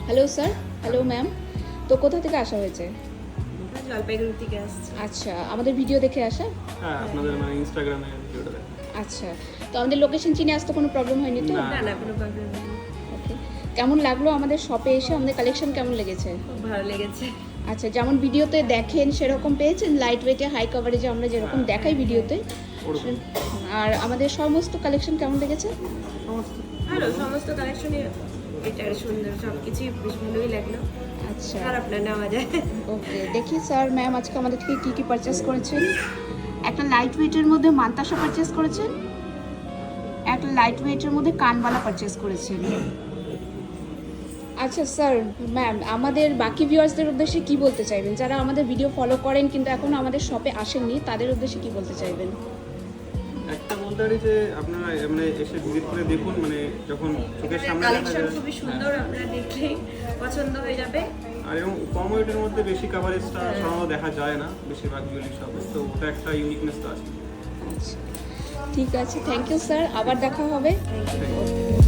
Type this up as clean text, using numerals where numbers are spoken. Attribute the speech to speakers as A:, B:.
A: Hello sir, hello ma'am. তো কোথা থেকে আসা হয়েছে?
B: জলপাইগুড়ি থেকে আসছি।
A: আচ্ছা, আমাদের ভিডিও দেখে আসা?
C: হ্যাঁ, আপনাদের মানে ইনস্টাগ্রামে ভিডিওটা দেখেন।
A: আচ্ছা, তো আমাদের লোকেশন চিনে আসতে কোনো প্রবলেম হয়নি তো?
C: না।
B: না না, কোনো প্রবলেম নেই।
A: ওকে, কেমন লাগলো আমাদের শপে এসে? আমাদের কালেকশন কেমন লেগেছে?
B: খুব ভালো লেগেছে।
A: আচ্ছা, যেমন ভিডিওতে দেখেন সেরকম পেয়েছেন? লাইট ওয়েটে, হাই কভারেজে আমরা যেরকম দেখাই ভিডিওতে,
C: ওরকম
A: আর আমাদের সমস্ত কালেকশন কেমন লেগেছে?
C: সমস্ত
B: ভালো, সমস্ত কালেকশনই এটা সুন্দর, সব কিছুই বেশ ভালোই লাগলো।
A: আচ্ছা,
B: খারাপ না, নেওয়া যায়।
A: ওকে, দেখি স্যার ম্যাম আজকে আমাদের থেকে কী কী পারচেস করেছেন। একটা লাইট ওয়েটের মধ্যে মান্তাসা পারচেস করেছেন, একটা লাইট ওয়েটের মধ্যে কানবালা পারচেস করেছেন। আচ্ছা স্যার, ম্যাম আমাদের বাকি ভিউয়ার্সদের উদ্দেশ্যে কি বলতে চাইবেন, যারা আমাদের ভিডিও ফলো করেন কিন্তু এখনও আমাদের শপে আসেননি, তাদের উদ্দেশ্যে কি বলতে চাইবেন?
C: একটা বলতে পারি যে আপনারা মানে এসে ভিজিট করে দেখুন, মানে যখন চোখের সামনে দেখা
B: কালেকশন
C: যায়।
B: খুবই সুন্দর, আপনারা দেখলেই পছন্দ হয়ে যাবে।
C: আর এবং কম ওয়েটের মধ্যে বেশি কাভারেজটা সাধারণত দেখা যায় না বেশিরভাগ জুয়েলারি শপে, তো ওটা একটা ইউনিকনেস তো আছে।
A: আচ্ছা, ঠিক আছে, থ্যাংক ইউ স্যার, আবার দেখা হবে।
B: Thank you.
C: Thank you.